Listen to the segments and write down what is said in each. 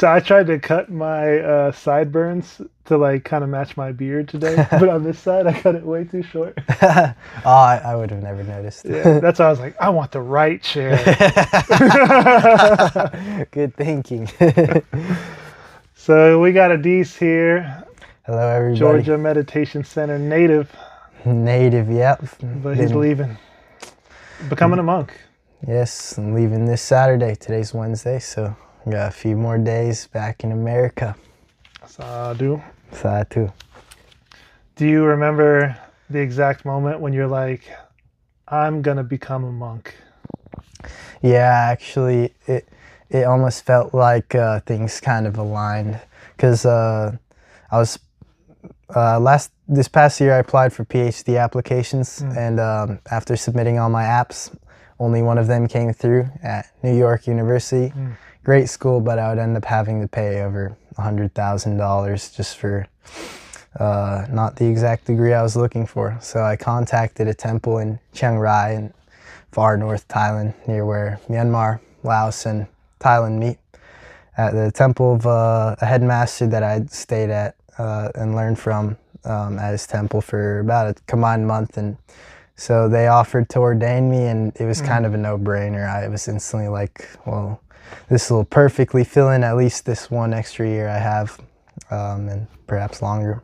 So I tried to cut my sideburns to like kind of match my beard today, but on this side I cut it way too short. Oh, I would have never noticed. Yeah, that's why I was like, I want the right chair. Good thinking. So we got Ediz here, Hello, everybody. Georgia Meditation Center native, Native, yep. but he's leaving, becoming a monk. Yes, I'm leaving this Saturday. Today's Wednesday, so we got a few more days back in America. Sadhu. Sadhu. Do you remember the exact moment when you're like, I'm gonna become a monk? Yeah, actually, it almost felt like things kind of aligned, because I was this past year I applied for PhD applications, and after submitting all my apps, only one of them came through at New York University. Great school, but I would end up having to pay over $100,000 just for not the exact degree I was looking for. So I contacted a temple in Chiang Rai in far north Thailand, near where Myanmar, Laos, and Thailand meet, at the temple of a headmaster that I'd stayed at and learned from at his temple for about a combined month. And so they offered to ordain me, and it was kind of a no-brainer. I was instantly like, well, this will perfectly fill in at least this one extra year I have, and perhaps longer.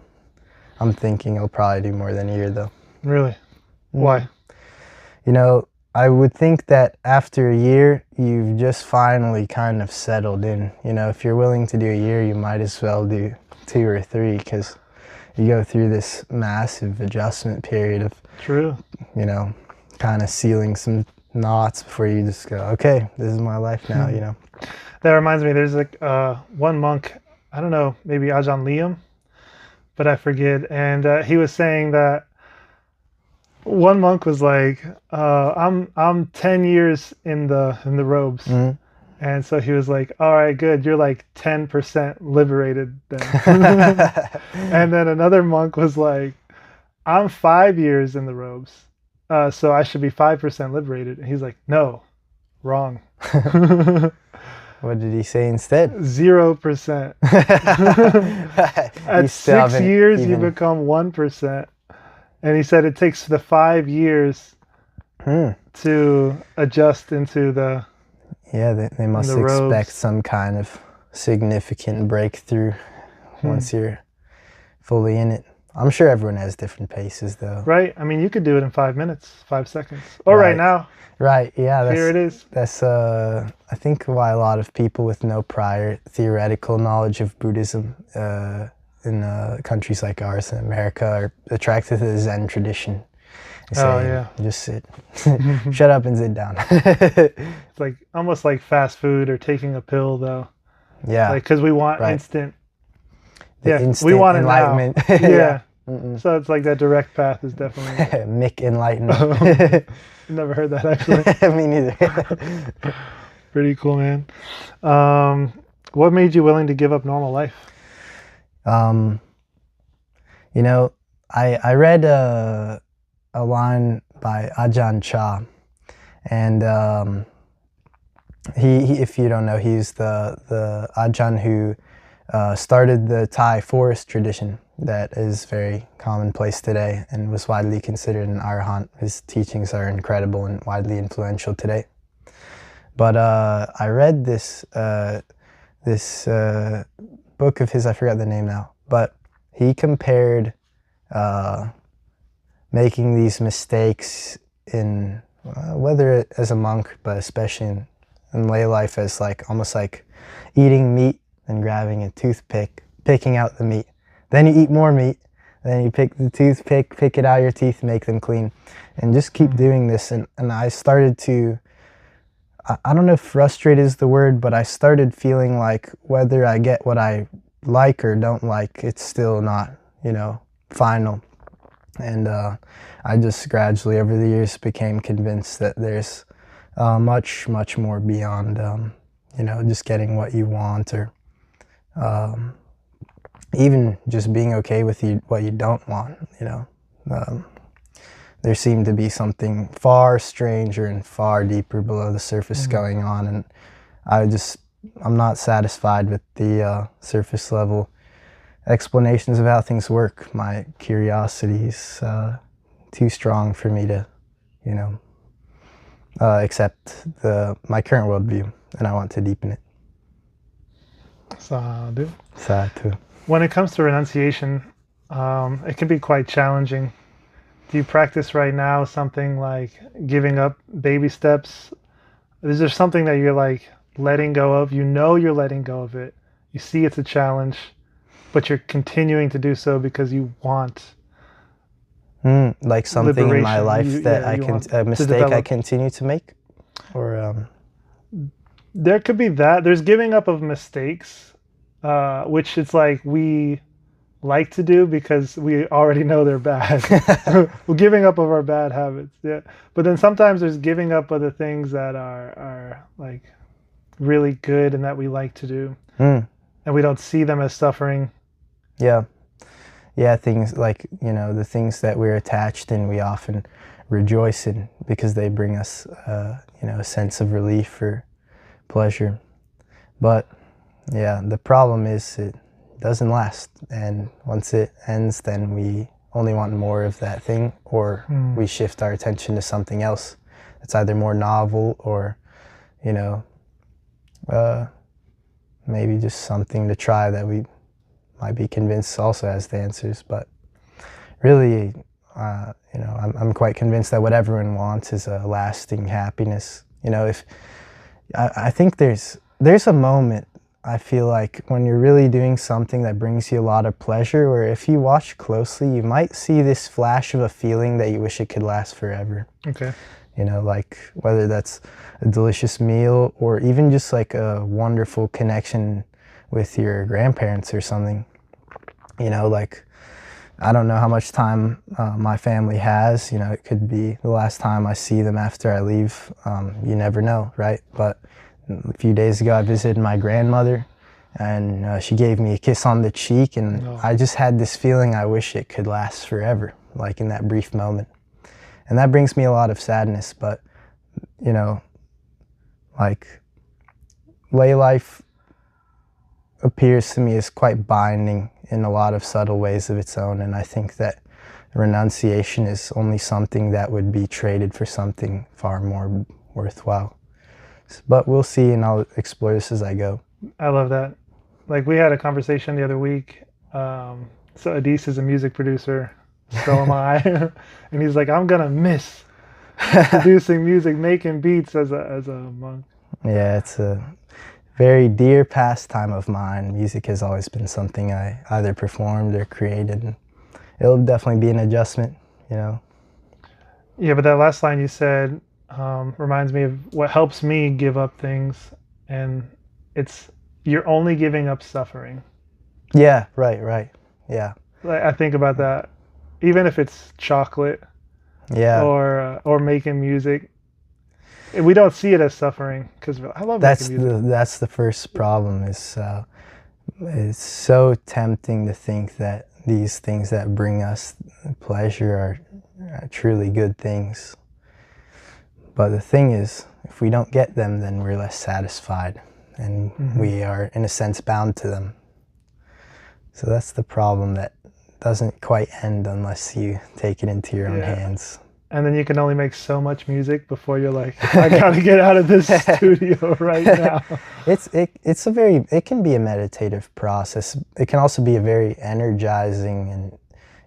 I'm thinking it'll probably do more than a year, though. Really? Why? You know, I would think that after a year, you've just finally kind of settled in. You know, if you're willing to do a year, you might as well do 2 or 3, because you go through this massive adjustment period of, True. you know, kind of sealing some knots before you just go, okay, this is my life now, you know. That reminds me, there's like one monk, I don't know, maybe Ajahn Liam, but I forget, and he was saying that one monk was like, I'm 10 years in the robes. And so he was like, all right, good, you're like 10% liberated then. And then another monk was like, I'm 5 years in the robes, so I should be 5% liberated. And he's like, no, wrong. What did he say instead? 0%. At 6 years, you become 1%. And he said it takes the 5 years to adjust into the... Yeah, they must expect some kind of significant breakthrough once you're fully in it. I'm sure everyone has different paces, though. Right? I mean, you could do it in 5 minutes, 5 seconds. Or right now. Right, yeah. Here it is. That's, I think, why a lot of people with no prior theoretical knowledge of Buddhism in countries like ours in America are attracted to the Zen tradition. Just sit. Shut up and sit down. It's like almost like fast food or taking a pill, though. Yeah. Like, because we want instant. Instant we want enlightenment. It now. Yeah. So it's like that direct path is definitely... Mick enlightenment. Never heard that, actually. Me neither. Pretty cool, man. What made you willing to give up normal life? You know, I read a line by Ajahn Chah, and he, if you don't know, he's the Ajahn who started the Thai forest tradition that is very commonplace today and was widely considered an arahant. His teachings are incredible and widely influential today. But I read this book of his, I forgot the name now, but he compared making these mistakes in whether as a monk, but especially in lay life, as like almost like eating meat and grabbing a toothpick, picking out the meat. Then you eat more meat, then you pick the toothpick, pick it out of your teeth, make them clean, and just keep doing this. And I started to, I don't know if frustrated is the word, but I started feeling like whether I get what I like or don't like, it's still not, you know, final. And I just gradually over the years became convinced that there's much, much more beyond, you know, just getting what you want, or even just being okay with what you don't want, you know. There seemed to be something far stranger and far deeper below the surface going on, and I just I'm not satisfied with the surface level explanations of how things work. My curiosity is too strong for me to, you know, accept my current worldview, and I want to deepen it. Sadhu. Sadhu. When it comes to renunciation, it can be quite challenging. Do you practice right now something like giving up baby steps? Is there something that you're like letting go of? You know you're letting go of it. You see it's a challenge, but you're continuing to do so because you want Like something in my liberation. life that a mistake I continue to make, or there could be that. There's giving up of mistakes, which it's like we like to do because we already know they're bad. We're giving up of our bad habits. Yeah. But then sometimes there's giving up of the things that are like really good and that we like to do. And we don't see them as suffering. Yeah. Yeah, things like, you know, the things that we're attached in, we often rejoice in because they bring us, you know, a sense of relief or pleasure. But yeah, the problem is it doesn't last. And once it ends, then we only want more of that thing, or we shift our attention to something else that's either more novel or, you know, maybe just something to try that we might be convinced also has the answers. But really, you know, I'm quite convinced that what everyone wants is a lasting happiness. You know, if I think there's a moment, I feel like, when you're really doing something that brings you a lot of pleasure, where if you watch closely, you might see this flash of a feeling that you wish it could last forever. Okay. You know, like whether that's a delicious meal or even just like a wonderful connection with your grandparents or something. You know, like, I don't know how much time my family has. You know, it could be the last time I see them after I leave. You never know, right? But a few days ago, I visited my grandmother, and she gave me a kiss on the cheek, and I just had this feeling I wish it could last forever, like in that brief moment. And that brings me a lot of sadness. But, you know, like, lay life appears to me as quite binding in a lot of subtle ways of its own, and I think that renunciation is only something that would be traded for something far more worthwhile. But we'll see, and I'll explore this as I go. I love that. Like, we had a conversation the other week. So Ediz is a music producer, so am I. And he's like, I'm gonna miss producing music, making beats as a monk. Yeah, it's a very dear pastime of mine. Music has always been something I either performed or created. It'll definitely be an adjustment, you know. Yeah, but that last line you said reminds me of what helps me give up things, and it's you're only giving up suffering. Yeah, right. Yeah. Like, I think about that, even if it's chocolate, yeah, or making music. We don't see it as suffering because I love making music. That's the first problem. Is it's so tempting to think that these things that bring us pleasure are truly good things. But the thing is, if we don't get them, then we're less satisfied, and we are, in a sense, bound to them. So that's the problem that doesn't quite end unless you take it into your own hands. And then you can only make so much music before you're like, I gotta get out of this studio right now. It can be a meditative process. It can also be a very energizing, and,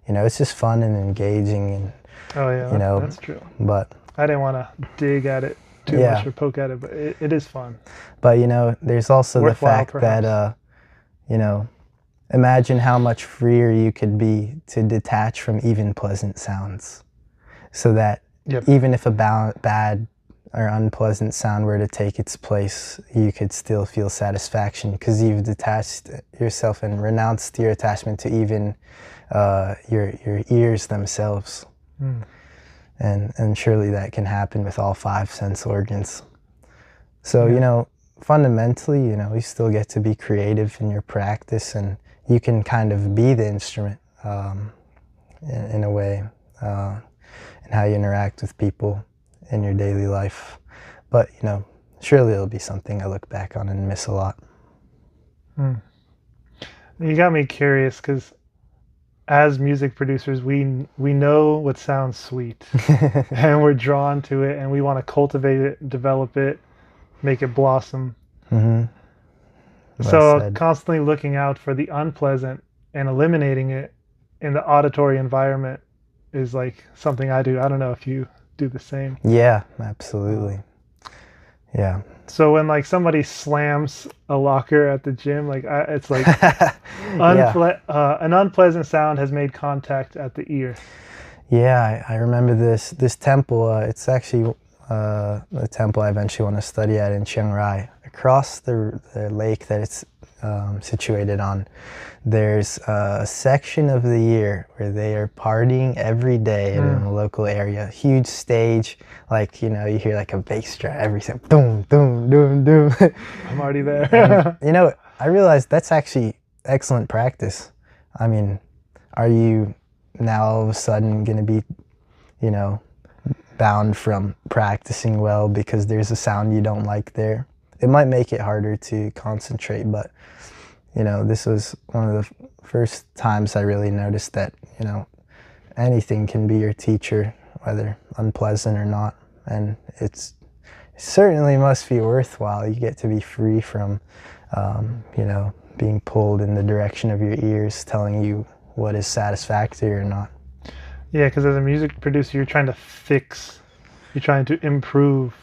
you know, it's just fun and engaging, and that's true. But I didn't want to dig at it too much or poke at it, but it is fun. But, you know, there's also the fact perhaps. that you know, imagine how much freer you could be to detach from even pleasant sounds. So that even if a bad or unpleasant sound were to take its place, you could still feel satisfaction because you've detached yourself and renounced your attachment to even your ears themselves. And surely that can happen with all 5 sense organs. So, you know, fundamentally, you know, you still get to be creative in your practice, and you can kind of be the instrument in a way. And how you interact with people in your daily life. But, you know, surely it'll be something I look back on and miss a lot. Hmm. You got me curious because as music producers, we know what sounds sweet, and we're drawn to it, and we want to cultivate it, develop it, make it blossom. Mm-hmm. Well So said. constantly looking out for the unpleasant and eliminating it in the auditory environment is like something I do. I don't know if you do the same. Yeah, absolutely. Yeah. So when like somebody slams a locker at the gym, like it's like Yeah. an unpleasant sound has made contact at the ear. Yeah, I remember this temple. It's actually the temple I eventually want to study at in Chiang Rai. Across the lake that it's situated on, there's a section of the year where they are partying every day in a local area. Huge stage, like, you know, you hear like a bass drum every time, boom, boom, boom, boom. I'm already there. You know, I realized that's actually excellent practice. I mean, are you now all of a sudden going to be, you know, bound from practicing well because there's a sound you don't like there? It might make it harder to concentrate, but, you know, this was one of the first times I really noticed that, you know, anything can be your teacher, whether unpleasant or not. And it certainly must be worthwhile. You get to be free from, you know, being pulled in the direction of your ears, telling you what is satisfactory or not. Yeah, because as a music producer, you're trying to fix, you're trying to improve.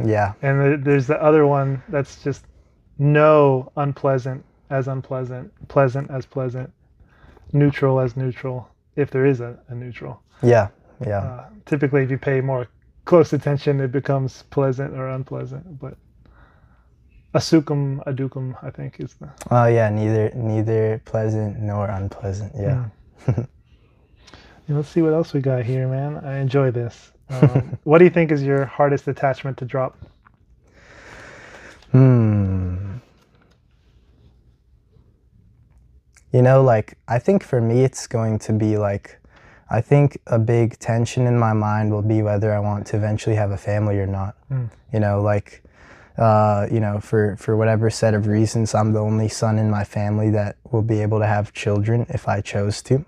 Yeah. And there's the other one that's just no unpleasant as unpleasant, pleasant as pleasant, neutral as neutral, if there is a neutral. Yeah, yeah. Typically, if you pay more close attention, it becomes pleasant or unpleasant. But asukum, adukum, I think is the. Oh yeah, neither pleasant nor unpleasant. Yeah. Yeah, let's see what else we got here, man. I enjoy this. What do you think is your hardest attachment to drop? You know, like, I think for me it's going to be like, I think a big tension in my mind will be whether I want to eventually have a family or not. You know, like, you know, for whatever set of reasons, I'm the only son in my family that will be able to have children if I chose to.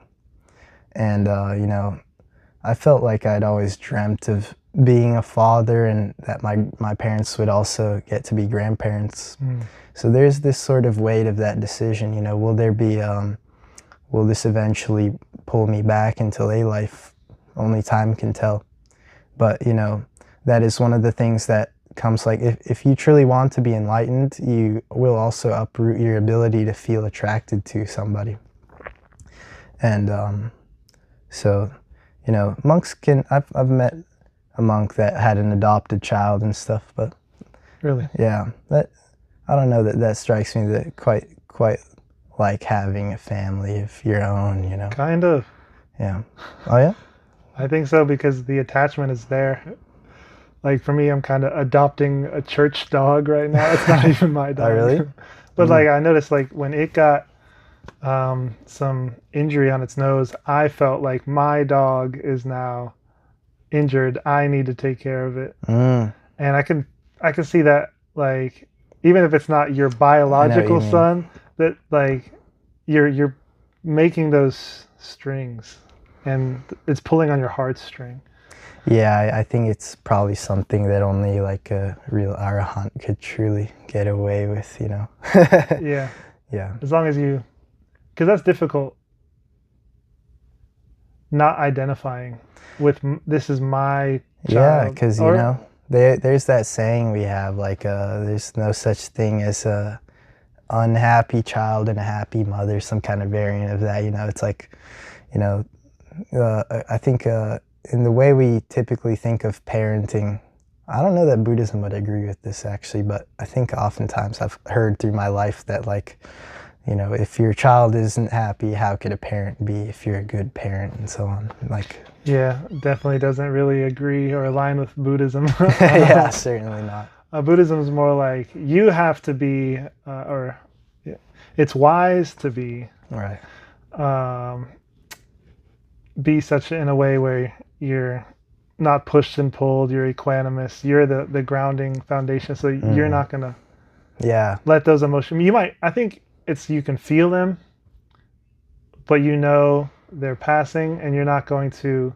And, you know, I felt like I'd always dreamt of being a father and that my parents would also get to be grandparents. So there's this sort of weight of that decision, you know, will there be, will this eventually pull me back into lay life? Only time can tell. But, you know, that is one of the things that comes, like, if you truly want to be enlightened, you will also uproot your ability to feel attracted to somebody. And so, you know, monks can, I've met a monk that had an adopted child and stuff, but Really? yeah, that, I don't know, that strikes me that quite like having a family of your own, you know. Kind of. Yeah. Oh yeah? I think so, because the attachment is there. Like for me, I'm kind of adopting a church dog right now. It's not even my dog. Oh really? But like I noticed, like when it got some injury on its nose, I felt like my dog is now injured. I need to take care of it. And I can see that, like, even if it's not your biological son, that like you're making those strings and it's pulling on your heartstring. Yeah, I think it's probably something that only like a real arahant could truly get away with, you know. Yeah. Yeah. As long as you, because that's difficult, not identifying with this is my child. Yeah, because, you know, there's that saying we have, like, there's no such thing as a unhappy child and a happy mother, some kind of variant of that, you know. It's like, you know, I think in the way we typically think of parenting, I don't know that Buddhism would agree with this actually, but I think oftentimes I've heard through my life that, like, you know, if your child isn't happy, how could a parent be if you're a good parent, and so on. Like, yeah, definitely doesn't really agree or align with Buddhism. Yeah, certainly not. Buddhism is more like you have to be, or it's wise to be, Right. be such in a way where you're not pushed and pulled. You're equanimous. You're the grounding foundation. So you're not gonna Yeah. let those emotions. You might. I think it's you can feel them, but you know they're passing, and you're not going to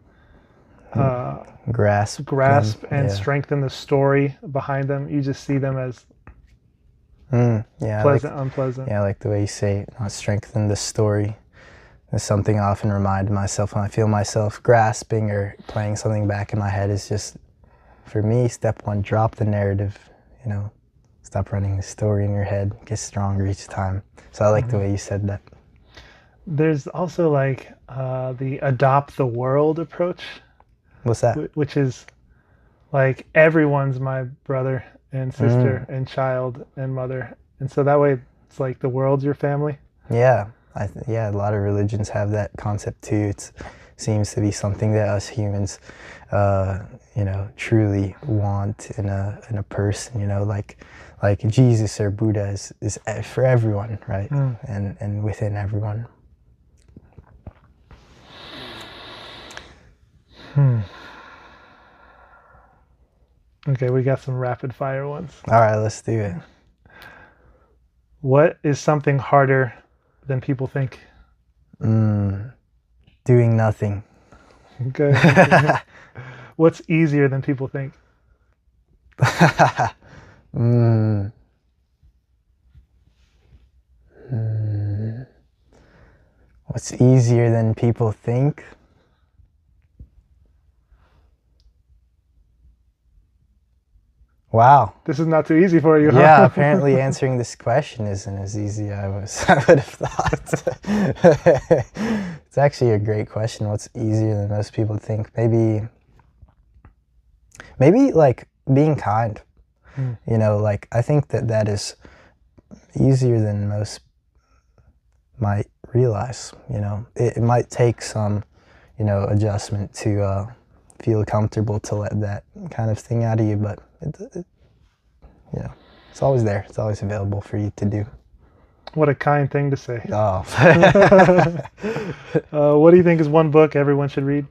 grasp grasp them. and Yeah. strengthen the story behind them. You just see them as Yeah, pleasant, unpleasant. yeah, I like the way you say it, not strengthen the story. It's something I often remind myself when I feel myself grasping or playing something back in my head. Is just, for me, step one, drop the narrative, you know, stop running the story in your head, get stronger each time. So I like the way you said that. There's also like the adopt the world approach, What's that? which is like everyone's my brother and sister and child and mother. And so that way it's like the world's your family. Yeah, yeah, a lot of religions have that concept too. It seems to be something that us humans, you know, truly want in a person. You know, like Jesus or Buddha is for everyone, right? And within everyone. Okay, we got some rapid fire ones. All right, let's do it. What is something harder than people think? Doing nothing. Okay. What's easier than people think? What's easier than people think? Wow. This is not too easy for you, huh? Yeah, apparently answering this question isn't as easy as I would have thought. It's actually a great question. What's easier than most people think? Maybe like being kind. You know, like I think that is easier than most might realize. You know, it might take some, you know, adjustment to feel comfortable to let that kind of thing out of you, but you know, it's always there. It's always available for you to do. What a kind thing to say. Oh. What do you think is one book everyone should read?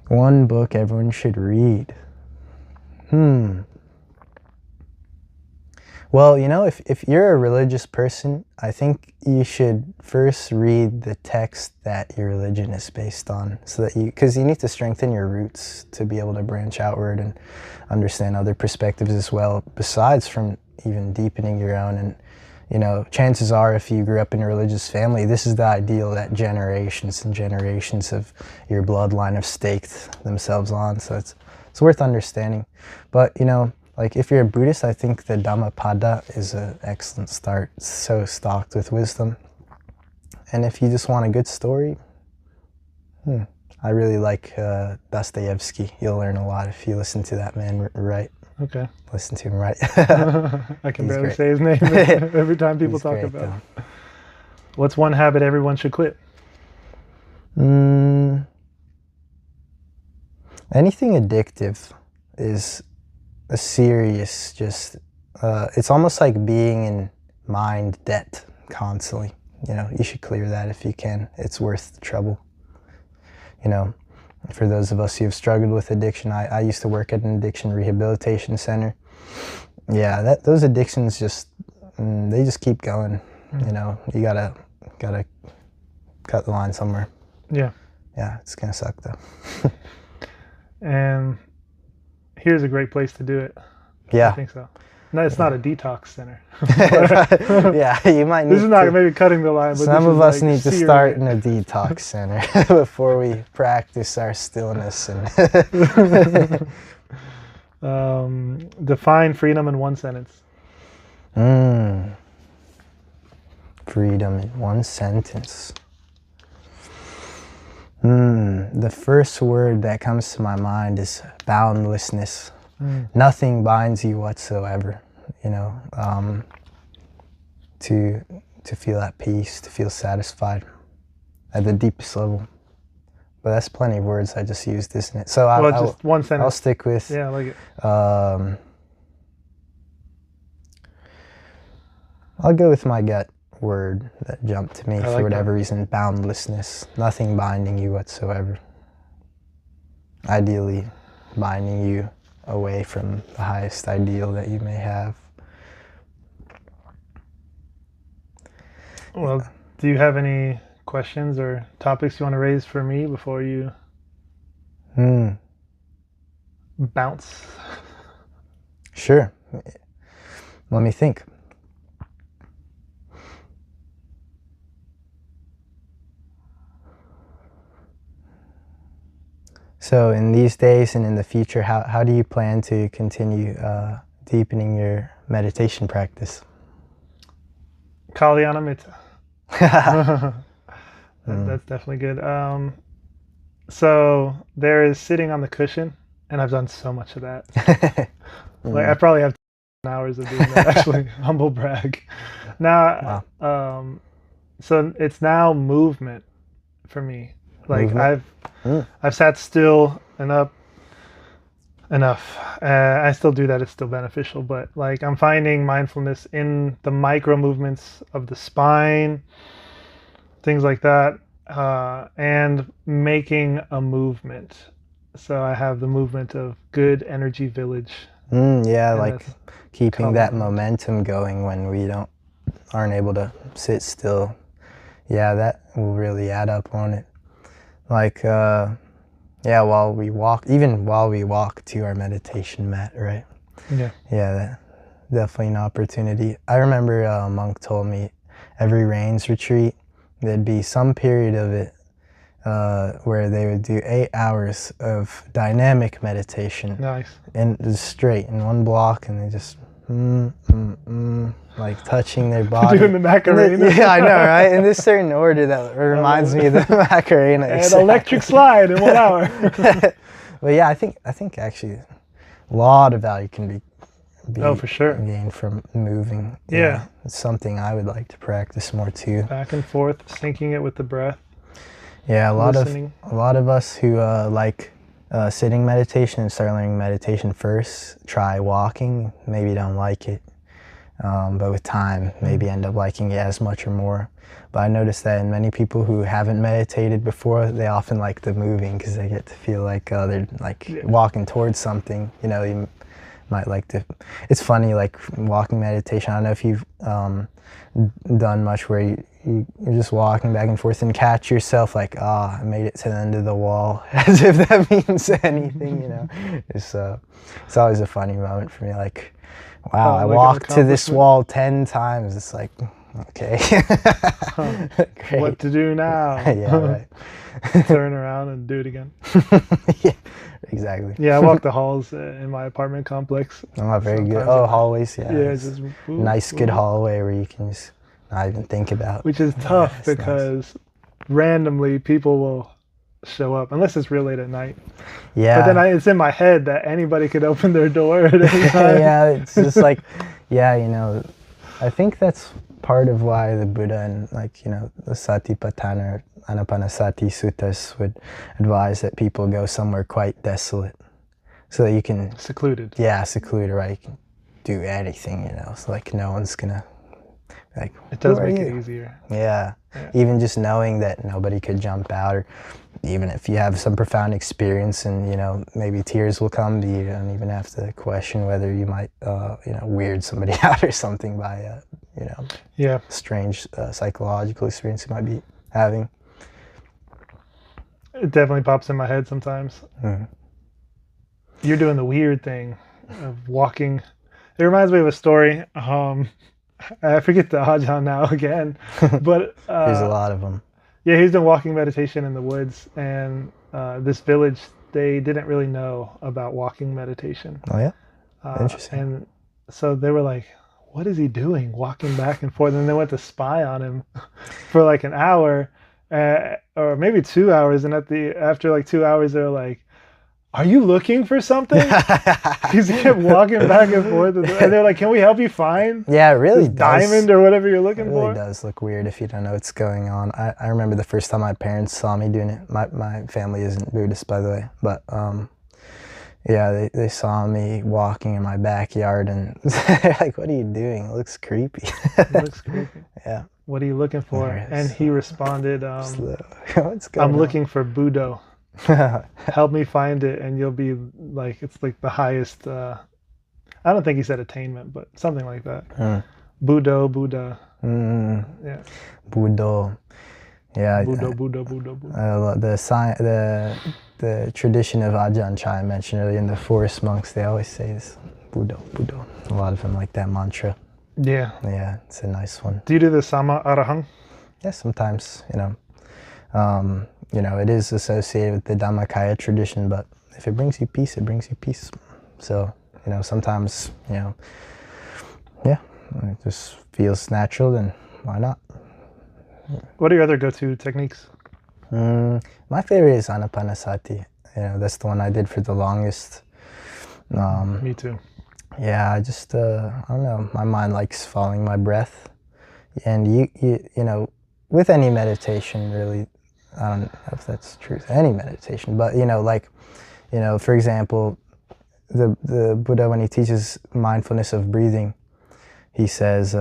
One book everyone should read. Well, you know, if you're a religious person, I think you should first read the text that your religion is based on, so that because you need to strengthen your roots to be able to branch outward and understand other perspectives as well, besides from even deepening your own. And, you know, chances are if you grew up in a religious family, this is the ideal that generations and generations of your bloodline have staked themselves on. So it's worth understanding. But, you know, like if you're a Buddhist, I think the Dhammapada is an excellent start. It's so stocked with wisdom. And if you just want a good story, I really like Dostoevsky. You'll learn a lot if you listen to that man right. Okay. Listen to him right. I can He's barely great. say his name every time people He's talk great, about it. What's one habit everyone should quit? Anything addictive is a serious, just it's almost like being in mind debt constantly. You know, you should clear that if you can. It's worth the trouble. You know, for those of us who have struggled with addiction, I used to work at an addiction rehabilitation center. Yeah, those addictions just they just keep going. You know, you gotta cut the line somewhere. Yeah. Yeah, it's gonna suck though. And here's a great place to do it. Yeah. I think so. No, it's not a detox center. Yeah, you might need This is not to, maybe cutting the line, but some this of is us like need to serious. start in a detox center before we practice our stillness. And define freedom in one sentence. Freedom in one sentence. The first word that comes to my mind is boundlessness. Nothing binds you whatsoever, you know, to feel at peace, to feel satisfied at the deepest level. But that's plenty of words I just used, isn't it? So Just one sentence. I'll stick with, Yeah, I like it. I'll go with my gut word that jumped to me like for whatever that. reason, boundlessness, nothing binding you whatsoever. ideally binding you away from the highest ideal that you may have. Well, do you have any questions or topics you want to raise for me before you bounce? Sure. Let me think. So in these days and in the future, how do you plan to continue deepening your meditation practice? Kalyanamitta. That's definitely good. So there is sitting on the cushion, and I've done so much of that. Like I probably have 10 hours of doing that. Actually, humble brag. Now, so it's now movement for me. Like Movement? I've sat still and up enough. I still do that. It's still beneficial, but like I'm finding mindfulness in the micro movements of the spine, things like that, and making a movement. So I have the movement of good energy village. Yeah, like keeping that movement. momentum going when we aren't able to sit still. Yeah, that will really add up on it. Like, yeah, while we walk to our meditation mat, right? Yeah. Yeah, that, definitely an opportunity. I remember a monk told me every rains retreat, there'd be some period of it where they would do 8 hours of dynamic meditation. Nice. And just straight in one block, and they just like touching their body. Doing the Macarena. Yeah, I know, right? In this certain order that reminds me of the Macarena. And exactly. Electric slide in 1 hour. But yeah, I think actually a lot of value can be for sure gained from moving. Yeah. It's something I would like to practice more too. Back and forth, syncing it with the breath. Yeah, a lot of us who like sitting meditation and start learning meditation first, try walking, maybe don't like it. But with time, maybe end up liking it as much or more. But I noticed that in many people who haven't meditated before, they often like the moving because they get to feel like they're like walking towards something. You know, you might like to. It's funny, like walking meditation. I don't know if you've done much where you're just walking back and forth and catch yourself like, I made it to the end of the wall, as if that means anything. You know, it's always a funny moment for me. Like, wow, I walked to this wall 10 times. It's like, okay. Great. What to do now? Yeah, right. Turn around and do it again. Yeah, exactly. Yeah, I walk the halls in my apartment complex. Oh, very good. Oh, hallways, yeah. Yeah, just nice, good hallway where you can just not even think about. Which is tough because randomly people will show up unless it's real late at night. Yeah. But then it's in my head that anybody could open their door at any time. Yeah, it's just like, yeah, you know, I think that's part of why the Buddha and like, you know, the Satipatthana or Anapanasati suttas would advise that people go somewhere quite desolate so that you can... Secluded. Yeah, secluded, right? You can do anything, you know, so like no one's gonna... Like, it does make it easier. Yeah. Even just knowing that nobody could jump out, or even if you have some profound experience and, you know, maybe tears will come, you don't even have to question whether you might, you know, weird somebody out or something by, you know, strange psychological experience you might be having. It definitely pops in my head sometimes. Mm-hmm. You're doing the weird thing of walking. It reminds me of a story. I forget the Ajahn now again, but there's a lot of them. Yeah, he's been walking meditation in the woods, and this village, they didn't really know about walking meditation. Oh yeah, interesting. And so they were like, "What is he doing, walking back and forth?" And they went to spy on him for like an hour, or maybe 2 hours. And after like 2 hours, they're like, "Are you looking for something?" Because he kept walking back and forth, and they're like, "Can we help you find?" Yeah, it really this diamond or whatever you're looking for. It really does look weird if you don't know what's going on. I remember the first time my parents saw me doing it. My family isn't Buddhist, by the way, but yeah, they saw me walking in my backyard, and they're like, "What are you doing? It looks creepy." It looks creepy. Yeah. What are you looking for? And he responded, What's going "I'm looking for Buddha." Help me find it, and you'll be like, it's like the highest. I don't think he said attainment, but something like that. Buddha. Yeah. Buddha. Yeah. Buddha. I love the tradition of Ajahn Chah I mentioned earlier in the forest monks. They always say this, Buddha. A lot of them like that mantra. Yeah. Yeah, it's a nice one. Do you do the Sama Arahang? Yeah, sometimes, it is associated with the Dhammakaya tradition, but if it brings you peace, it brings you peace. So, sometimes, yeah, it just feels natural, then why not? What are your other go-to techniques? My favorite is Anapanasati. That's the one I did for the longest. Me too. Yeah, I just, I don't know, my mind likes following my breath. And with any meditation, really, I don't know if that's true, any meditation, but, for example, the Buddha, when he teaches mindfulness of breathing, he says,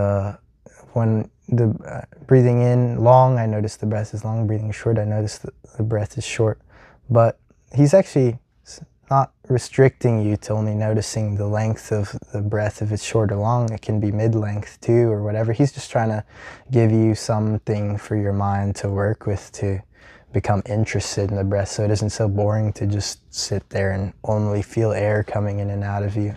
when the breathing in long, I notice the breath is long, breathing short, I notice the breath is short. But he's actually not restricting you to only noticing the length of the breath. If it's short or long, it can be mid-length too, or whatever. He's just trying to give you something for your mind to work with, to become interested in the breath, so it isn't so boring to just sit there and only feel air coming in and out of you.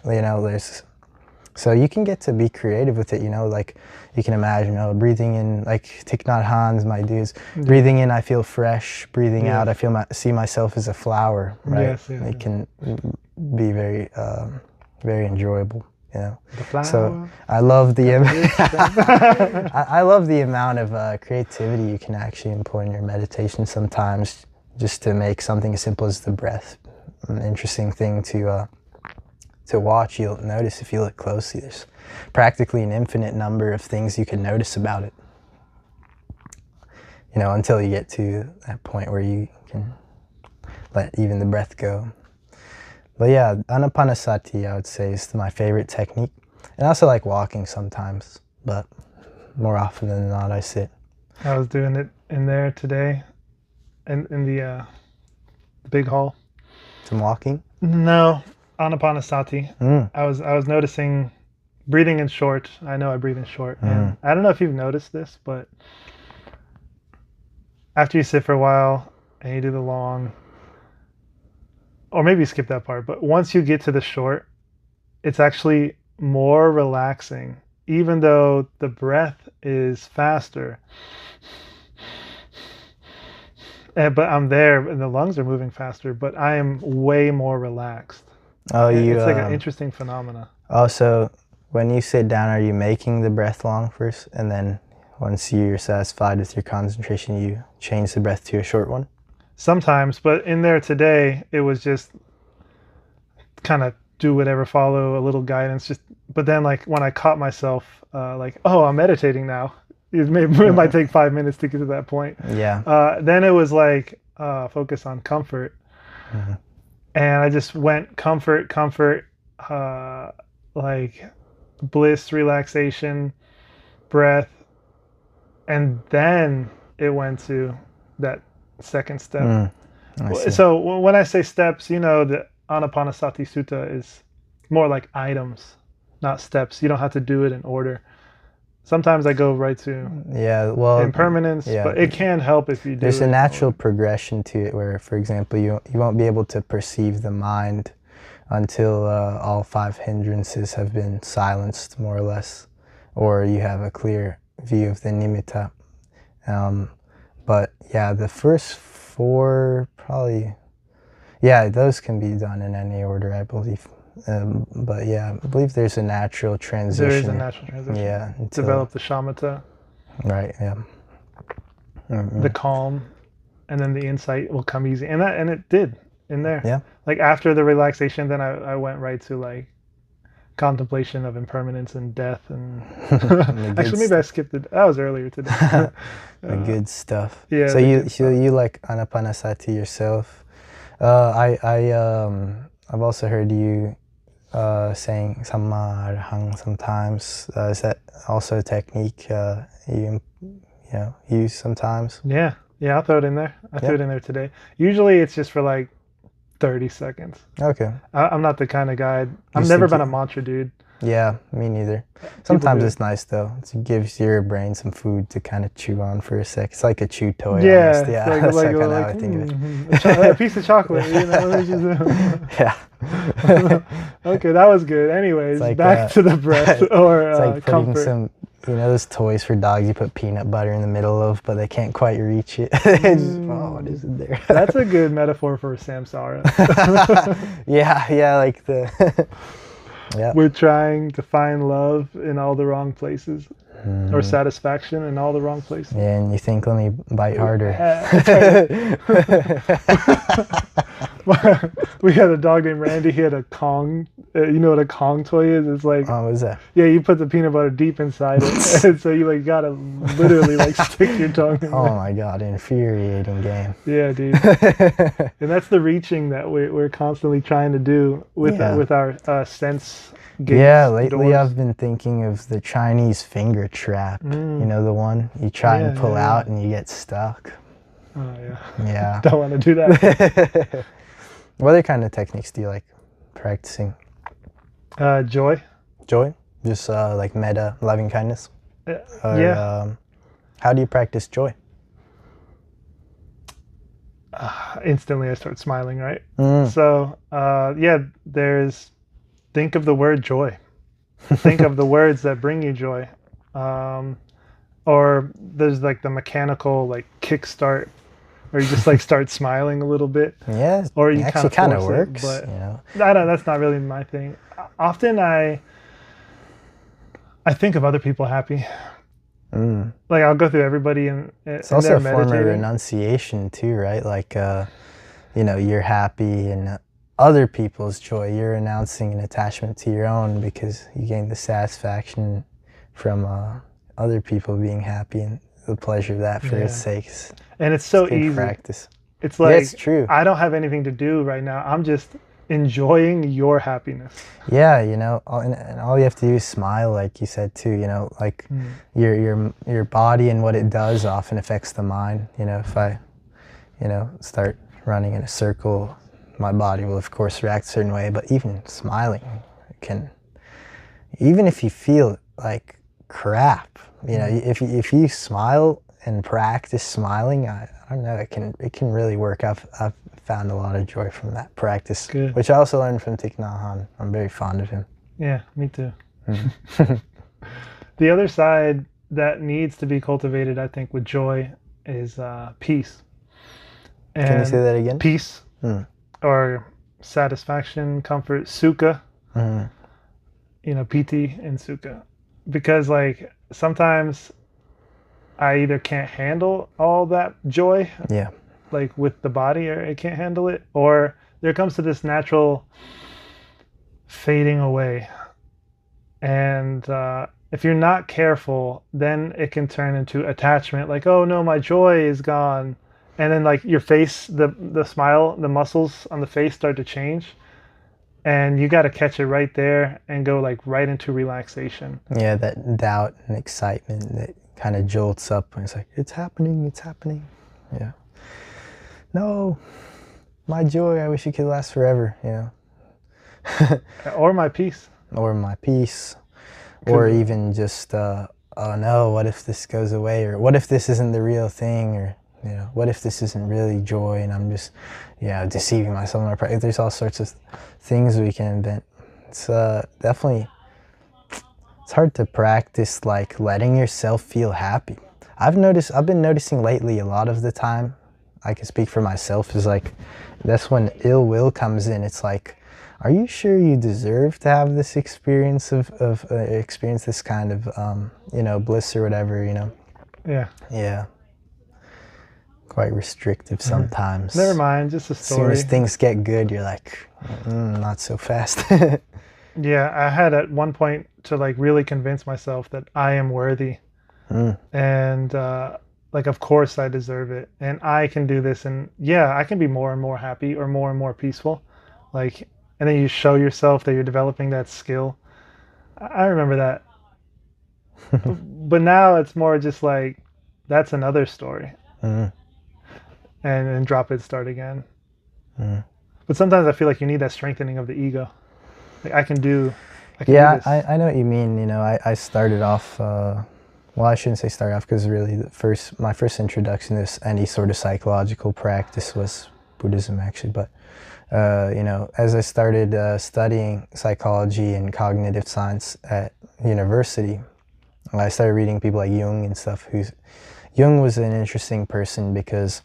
So you can get to be creative with it, like you can imagine, breathing in, like Thich Nhat Hanh's might do is, breathing in, I feel fresh, breathing out, I see myself as a flower, right? It can be very, very enjoyable, The flower. So I love the I love the amount of creativity you can actually employ in your meditation sometimes, just to make something as simple as the breath an interesting thing to watch. You'll notice if you look closely, there's practically an infinite number of things you can notice about it. Until you get to that point where you can let even the breath go. But yeah, Anapanasati, I would say, is my favorite technique. And I also like walking sometimes, but more often than not, I sit. I was doing it in there today, in the big hall. Some walking? No. Anapanasati. I was noticing breathing in short. I know I breathe in short. And I don't know if you've noticed this, but after you sit for a while and you do the long, or maybe you skip that part, but once you get to the short, it's actually more relaxing, even though the breath is faster. But I'm there and the lungs are moving faster, but I am way more relaxed. Oh, it's like an interesting phenomena. Oh, so when you sit down, are you making the breath long first, and then once you're satisfied with your concentration, you change the breath to a short one? Sometimes, but in there today, it was just kind of do whatever, follow a little guidance. But then, like when I caught myself, I'm meditating now. It might take 5 minutes to get to that point. Yeah. Then it was like focus on comfort. And I just went comfort, like bliss, relaxation, breath. And then it went to that second step. So when I say steps, the Anapanasati Sutta is more like items, not steps. You don't have to do it in order. Sometimes I go right to impermanence, but it can help if you do. There's a natural progression to it where, for example, you won't be able to perceive the mind until all 5 hindrances have been silenced, more or less, or you have a clear view of the nimitta. But yeah, the first 4 probably, those can be done in any order, I believe. But yeah, I believe there's a natural transition. There is a natural transition. Yeah. Develop the shamatha. Right, yeah. The calm, and then the insight will come easy. And it did in there. Yeah. Like after the relaxation, then I went right to like contemplation of impermanence and death. And actually, maybe I skipped it. That was earlier today. The good stuff. Yeah. So you like Anapanasati yourself. I've also heard you saying Sammarhang sometimes. Is that also a technique you use sometimes? Yeah. Yeah, I'll throw it in there. I threw Yeah. it in there today. Usually it's just for like 30 seconds. Okay. I'm not the kind of guy. I've Just never to been a get- mantra dude. Yeah, me neither. People Sometimes do. it's nice though. It gives your brain some food to kind of chew on for a sec. It's like a chew toy almost. Yeah, it's Yeah, like that's like kind of how like I think of it. a piece of chocolate. You know, it's just- Yeah. Okay, that was good. It's Anyways, like back to the breath or it's like putting comfort. some, those toys for dogs you put peanut butter in the middle of, but they can't quite reach it. It's just, oh, what is it there? That's a good metaphor for samsara. Yeah, like the. Yeah. We're trying to find love in all the wrong places, or satisfaction in all the wrong places. Yeah, and you think, let me bite harder. We had a dog named Randy. He had a Kong. You know what a Kong toy is? It's like, Oh, what is that? yeah, you put the peanut butter deep inside it, and so you like gotta literally like stick your tongue in Oh there. my god, infuriating game. Yeah, dude. And that's the reaching that we're constantly trying to do with Yeah. with our sense gates. Yeah, lately doors. I've been thinking of the Chinese finger trap. You know the one you try and Yeah, pull yeah, out and you get stuck. Oh yeah. Yeah. Don't want to do that. What other kind of techniques do you like practicing? Joy. Joy? Just like metta, loving kindness? Or, Yeah. how do you practice joy? Instantly I start smiling, right? Mm. So yeah, think of the word joy. Think of the words that bring you joy. Or there's like the mechanical like kickstart, where you just like start smiling a little bit. Yeah, Or it you actually kind of works. but You know? I don't. That's not really my thing. Often I think of other people happy. Mm. Like I'll go through everybody and It's also they're a form of meditating. renunciation too, right? Like, you're happy and other people's joy. You're renouncing an attachment to your own because you gain the satisfaction from other people being happy and the pleasure of that for its sake. And it's so Good easy. practice. It's like it's true. I don't have anything to do right now. I'm just enjoying your happiness. Yeah, and all you have to do is smile, like you said too. Like your body and what it does often affects the mind. If I, start running in a circle, my body will of course react a certain way. But even smiling can, even if you feel like crap, if you smile and practice smiling, I don't know, it can really work. I've found a lot of joy from that practice. Good. Which I also learned from Thich Nhat Hanh. I'm very fond of him. Yeah, me too. The other side that needs to be cultivated, I think, with joy is peace. And Can you say that again? peace Mm. or satisfaction, comfort, sukha. Mm. Piti and sukha. Because like sometimes I either can't handle all that joy, Yeah. like with the body, or I can't handle it, or there comes to this natural fading away. And if you're not careful, then it can turn into attachment, like, oh no, my joy is gone. And then like your face, the smile, the muscles on the face start to change. And you got to catch it right there and go like right into relaxation. Yeah, that doubt and excitement that kind of jolts up and it's like, it's happening. Yeah. No, my joy, I wish it could last forever, Or my peace. Or my peace. Or even just, oh no, what if this goes away? Or what if this isn't the real thing? Or, what if this isn't really joy and I'm just, deceiving myself? There's all sorts of things we can invent. It's definitely, it's hard to practice like letting yourself feel happy. I've been noticing lately a lot of the time, I can speak for myself, is like, that's when ill will comes in. It's like, are you sure you deserve to have this experience of experience this kind of, bliss or whatever, Yeah. Yeah. Quite restrictive sometimes. Never mind, just a As soon story. as things get good, you're like, not so fast. Yeah, I had at one point to like really convince myself that I am worthy. And like, of course I deserve it. And I can do this. And yeah, I can be more and more happy or more peaceful. Like, and then you show yourself that you're developing that skill. I remember that. But now it's more just like, that's another story. and drop it, start again. Mm. But sometimes I feel like you need that strengthening of the ego. Like I can do Yeah, this. I know what you mean. You know, I started off, well, I shouldn't say start off, because really my first introduction to any sort of psychological practice was Buddhism, actually. But, you know, as I started studying psychology and cognitive science at university, I started reading people like Jung and stuff. Jung was an interesting person because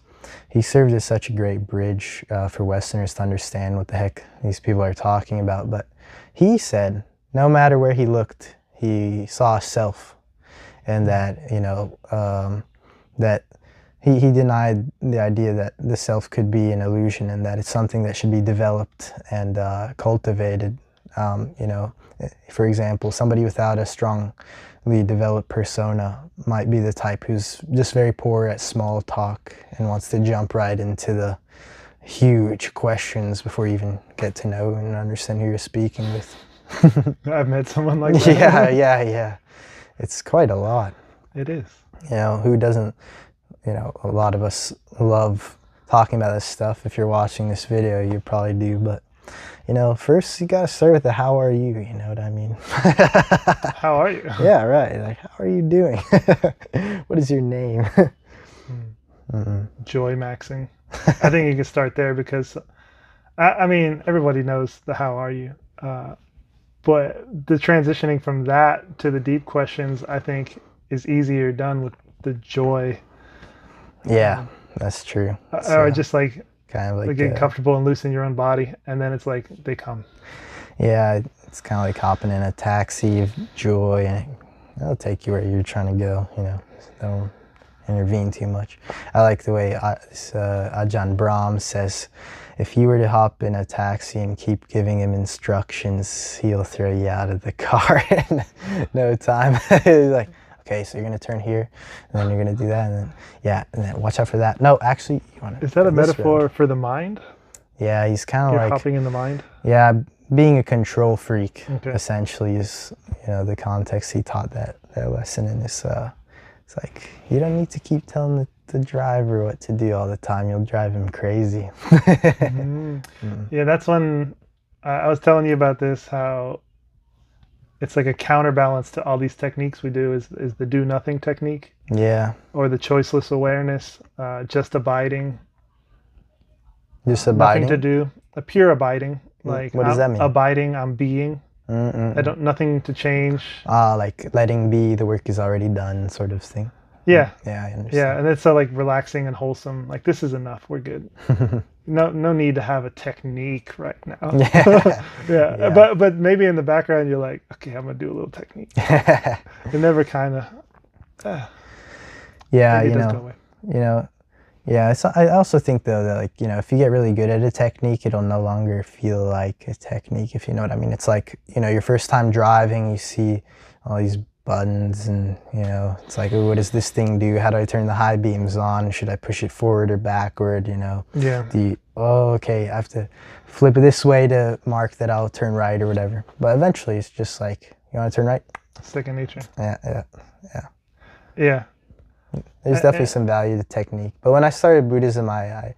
he served as such a great bridge for Westerners to understand what the heck these people are talking about. But he said, no matter where he looked, he saw a self, and that, you know, that he denied the idea that the self could be an illusion, and that it's something that should be developed and cultivated. You know, for example, somebody without a strongly developed persona might be the type who's just very poor at small talk and wants to jump right into the huge questions before you even get to know and understand who you're speaking with. I've met someone like that. Yeah. It's quite a lot. It is. You know, who doesn't, you know, a lot of us love talking about this stuff. If you're watching this video, you probably do. But, you know, first you got to start with the how are you, you know what I mean? How are you? Yeah, right. Like, how are you doing? What is your name? Joy maxing. I think you can start there because, I mean, everybody knows the how are you. But the transitioning from that to the deep questions, I think, is easier done with the joy. Yeah, that's true. Or just like kind of like getting comfortable and loose in your own body, and then it's like they come. Yeah, it's kind of like hopping in a taxi of joy, and it'll take you where you're trying to go. You know, don't intervene too much. I like the way Ajahn Brahm says, if you were to hop in a taxi and keep giving him instructions, he'll throw you out of the car in no time. He's like, okay, so you're going to turn here, and then you're going to do that, and then, yeah, and then watch out for that. No, actually, you want to. Is that a metaphor for the mind? Yeah, he's kind of like hopping in the mind? Yeah, being a control freak, okay. Essentially, is, you know, the context he taught that lesson in. It's like, you don't need to keep telling the driver what to do all the time. You'll drive him crazy. Yeah, that's when I was telling you about this, how it's like a counterbalance to all these techniques we do is the do nothing technique. Yeah. Or the choiceless awareness, just abiding. Just abiding? Nothing to do. A pure abiding. Like, what does that mean? Abiding, I'm being. Nothing to change. Like letting be, the work is already done, sort of thing. Yeah. Yeah, I understand. Yeah, and it's so like relaxing and wholesome. Like, this is enough. We're good. No need to have a technique right now. Yeah. But maybe in the background you're like, okay, I'm gonna do a little technique. It never kind of. Yeah, you know. Yeah, I also think though that, like, you know, if you get really good at a technique, it'll no longer feel like a technique, if you know what I mean. It's like, you know, your first time driving, you see all these buttons and, you know, it's like, oh, what does this thing do? How do I turn the high beams on? Should I push it forward or backward, you know? Yeah. Okay, I have to flip it this way to mark that I'll turn right or whatever. But eventually it's just like, you want to turn right? Second nature. Yeah. There's definitely some value to technique. But when I started Buddhism, I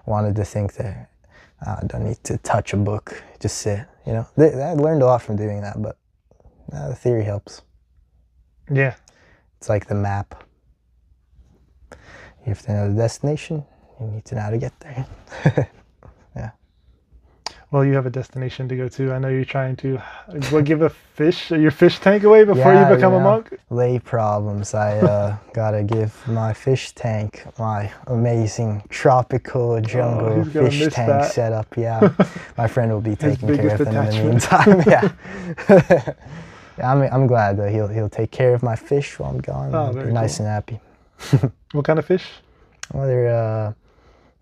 wanted to think that I don't need to touch a book, just sit, you know. I learned a lot from doing that, but the theory helps. Yeah. It's like the map. You have to know the destination, you need to know how to get there. Yeah. Well, you have a destination to go to. I know you're trying to give your fish tank away before you become a monk. Lay problems. I gotta give my fish tank, my amazing tropical jungle fish tank setup. Yeah, my friend will be taking care of them in the meantime. Yeah. I'm glad that he'll take care of my fish while I'm gone. I'll be nice and happy. What kind of fish? Well, there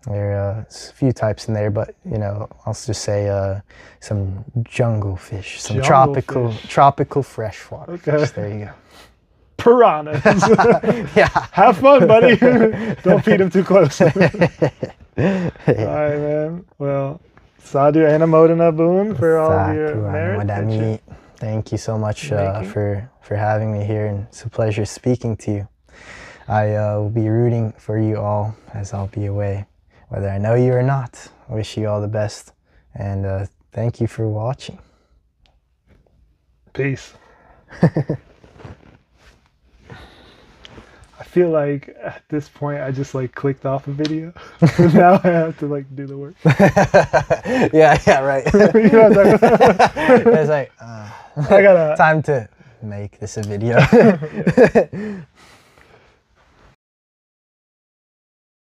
are a few types in there, but, you know, I'll just say some jungle fish, some tropical freshwater fish. There you go. Piranhas. Yeah. Have fun, buddy. Don't feed them too close. All right, man. Well, sadhu anamodana boon for all of your merit. Thank you so much for having me here, and it's a pleasure speaking to you. I will be rooting for you all as I'll be away. whether I know you or not. I wish you all the best, and thank you for watching. Peace. I feel like at this point I just like clicked off a video. Now I have to like do the work. Yeah, right. You know what I'm talking about? It's like I gotta time to make this a video. Yeah.